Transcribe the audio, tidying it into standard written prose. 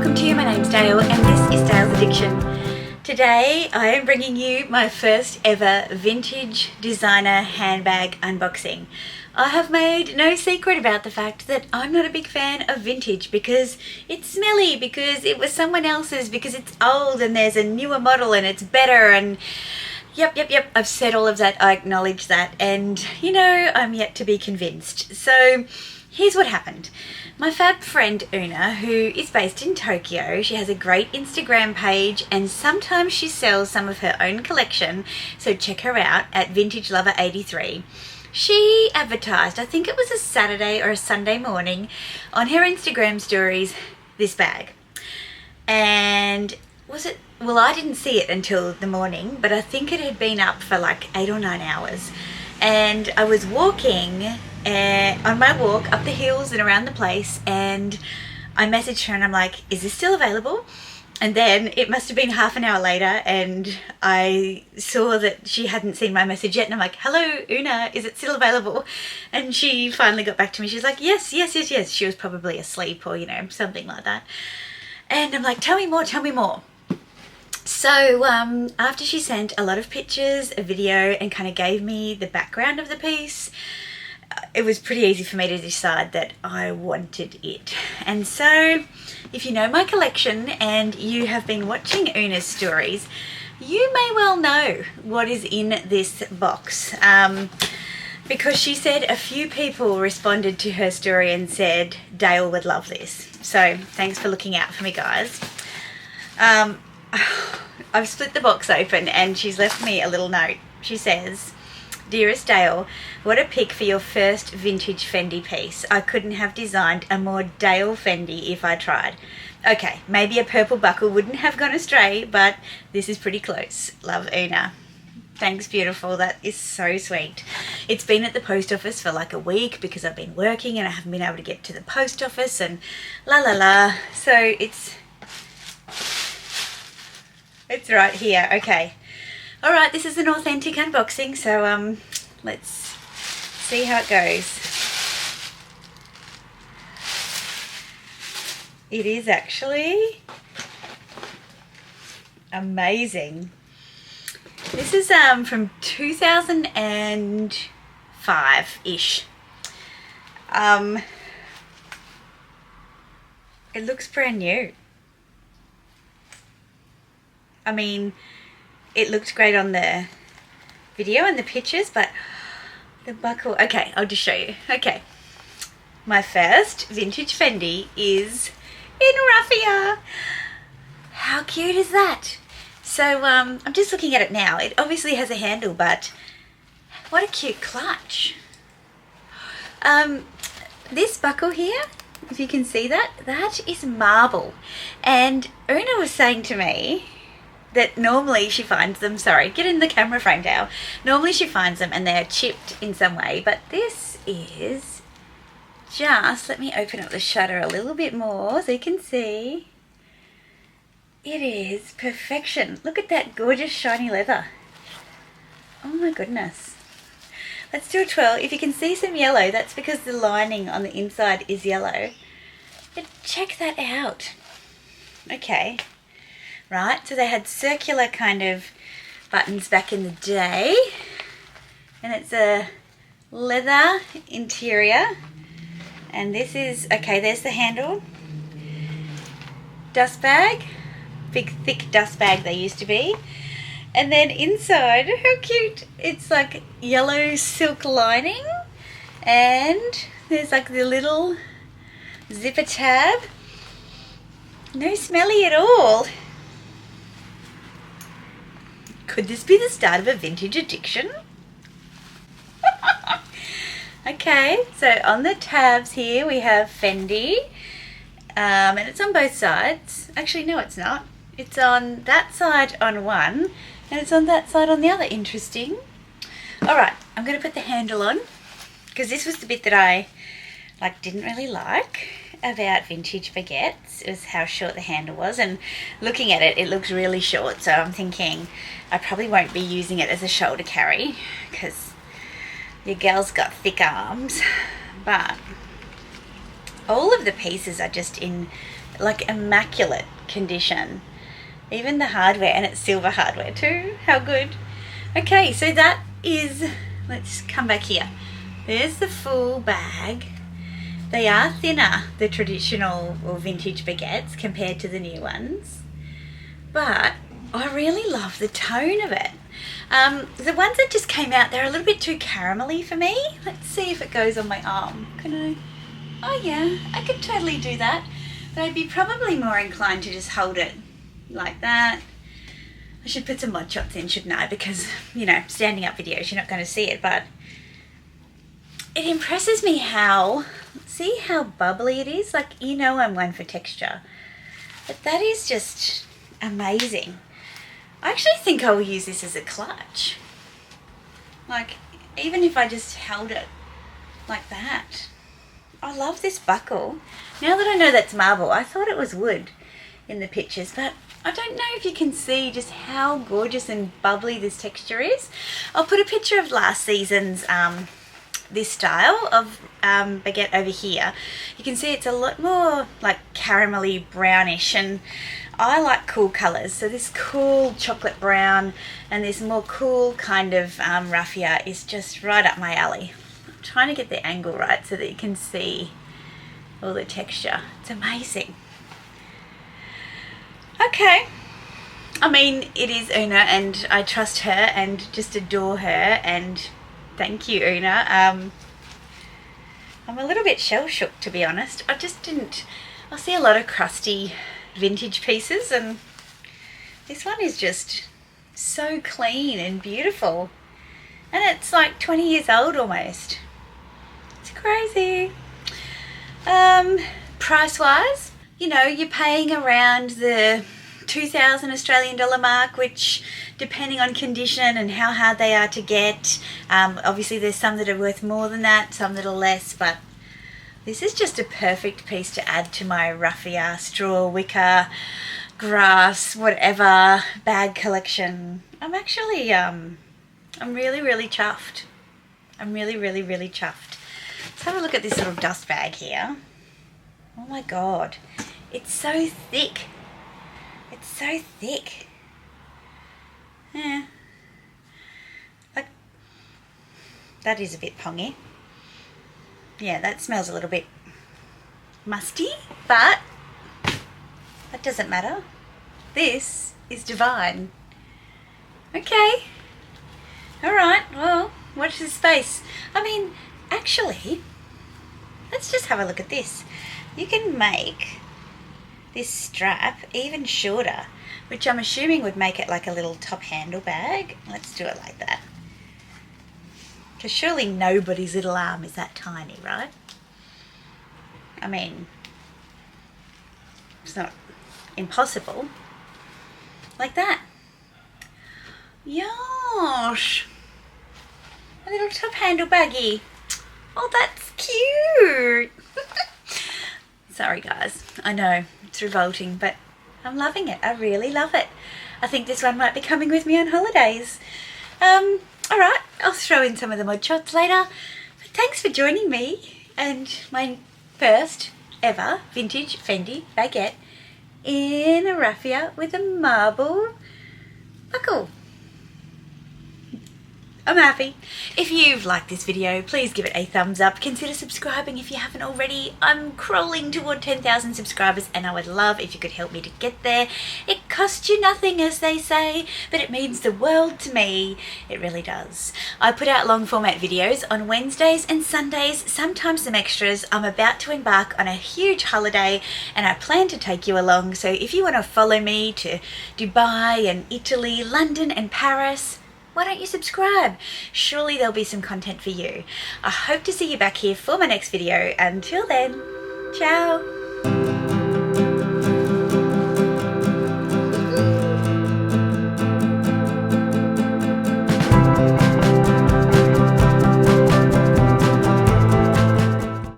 welcome to you. My name's Dale and this is Dale's Addiction. Today I am bringing you my first ever vintage designer handbag unboxing. I have made no secret about the fact that I'm not a big fan of vintage because it's smelly, because it was someone else's, because it's old and there's a newer model and it's better and Yep, I've said all of that, I acknowledge that, and you know, I'm yet to be convinced. So here's what happened. My fab friend Una, who is based in Tokyo, she has a great Instagram page and sometimes she sells some of her own collection, so check her out at Vintage Lover 83. She advertised, I think it was a Saturday or a Sunday morning, on her Instagram stories, this bag. And was it? Well, I didn't see it until the morning, but I think it had been up for like 8 or 9 hours. And I was walking on my walk up the hills and around the place, and I messaged her and I'm like, is this still available? And then it must have been half an hour later and I saw that she hadn't seen my message yet, and I'm like, hello Una, is it still available? And she finally got back to me. She's like, yes. She was probably asleep or, you know, something like that. And I'm like, tell me more. So after she sent a lot of pictures, a video, and kind of gave me the background of the piece, it was pretty easy for me to decide that I wanted it. And so if you know my collection and you have been watching Una's stories, you may well know what is in this box. Because she said a few people responded to her story and said, Dale would love this. So thanks for looking out for me, guys. I've split the box open and she's left me a little note. She says, Dearest Dale, what a pick for your first vintage Fendi piece. I couldn't have designed a more Dale Fendi if I tried. Okay, maybe a purple buckle wouldn't have gone astray, but this is pretty close. Love, Una. Thanks, beautiful. That is so sweet. It's been at the post office for like a week because I've been working and I haven't been able to get to the post office and So it's right here. Okay. All right, this is an authentic unboxing, so let's see how it goes. It is actually amazing. This is from 2005-ish. It looks brand new. I mean, it looked great on the video and the pictures, but the buckle... Okay, I'll just show you. Okay. My first vintage Fendi is in raffia. How cute is that? So, I'm just looking at it now. It obviously has a handle, but what a cute clutch. This buckle here, if you can see that, that is marble. And Una was saying to me that normally she finds them, sorry, get in the camera frame, Dale. Normally she finds them and they're chipped in some way, but this is just, let me open up the shutter a little bit more so you can see. It is perfection. Look at that gorgeous shiny leather. Oh my goodness. Let's do a twirl. If you can see some yellow, that's because the lining on the inside is yellow. But check that out. Okay. Right, so they had circular kind of buttons back in the day, and it's a leather interior, and this is, okay, there's the handle, dust bag, big thick dust bag they used to be, and then inside, how cute, it's like yellow silk lining, and there's like the little zipper tab, no smelly at all. Could this be the start of a vintage addiction? Okay, so on the tabs here we have Fendi, and it's on both sides. Actually, no, it's not. It's on that side on one, and it's on that side on the other. Interesting. All right, I'm going to put the handle on, because this was the bit that I didn't really like about vintage baguettes. It was how short the handle was, and looking at it, it looks really short, so I'm thinking I probably won't be using it as a shoulder carry because your girl's got thick arms. But all of the pieces are just in like immaculate condition. Even the hardware, and it's silver hardware too. How good. Okay, so that is, let's come back here. There's the full bag. They are thinner, the traditional or vintage baguettes, compared to the new ones. But I really love the tone of it. The ones that just came out, they're a little bit too caramelly for me. Let's see if it goes on my arm. Can I? Oh yeah, I could totally do that. But I'd be probably more inclined to just hold it like that. I should put some mod shots in, shouldn't I? Because, you know, standing up videos, you're not going to see it, but it impresses me see how bubbly it is? Like, you know, I'm one for texture. But that is just amazing. I actually think I will use this as a clutch. Like, even if I just held it like that. I love this buckle. Now that I know that's marble, I thought it was wood in the pictures, but I don't know if you can see just how gorgeous and bubbly this texture is. I'll put a picture of last season's this style of baguette over here. You can see it's a lot more like caramelly brownish, and I like cool colours, so this cool chocolate brown and this more cool kind of raffia is just right up my alley. I'm trying to get the angle right so that you can see all the texture. It's amazing. Okay, I mean, it is Una, and I trust her and just adore her, and thank you, Una. I'm a little bit shell-shook, to be honest. I see a lot of crusty vintage pieces, and this one is just so clean and beautiful. And it's like 20 years old almost. It's crazy. Price-wise, you know, you're paying around the 2,000 Australian dollar mark, which, depending on condition and how hard they are to get, obviously there's some that are worth more than that, some that are less, but this is just a perfect piece to add to my raffia, straw, wicker, grass, whatever bag collection. I'm actually, I'm really, really chuffed. I'm really, really, really chuffed. Let's have a look at this little dust bag here. Oh my God, it's so thick. It's so thick. Yeah. Like, that is a bit pongy. Yeah, that smells a little bit musty, but that doesn't matter. This is divine. Okay. All right, well, watch this space. I mean, actually, let's just have a look at this. You can make this strap even shorter, which I'm assuming would make it like a little top handle bag. Let's do it like that. Because surely nobody's little arm is that tiny, right? I mean, it's not impossible. Like that. Yosh. A little top handle baggie. Oh, that's cute. Sorry guys, I know it's revolting, but I'm loving it. I really love it. I think this one might be coming with me on holidays. Alright, I'll throw in some of the mod shots later. But thanks for joining me and my first ever vintage Fendi baguette in a raffia with a marble buckle. I'm happy. If you've liked this video, please give it a thumbs up. Consider subscribing if you haven't already. I'm crawling toward 10,000 subscribers, and I would love if you could help me to get there. It costs you nothing, as they say, but it means the world to me. It really does. I put out long format videos on Wednesdays and Sundays, sometimes some extras. I'm about to embark on a huge holiday, and I plan to take you along. So if you want to follow me to Dubai and Italy, London and Paris, why don't you subscribe? Surely there'll be some content for you. I hope to see you back here for my next video. Until then, ciao.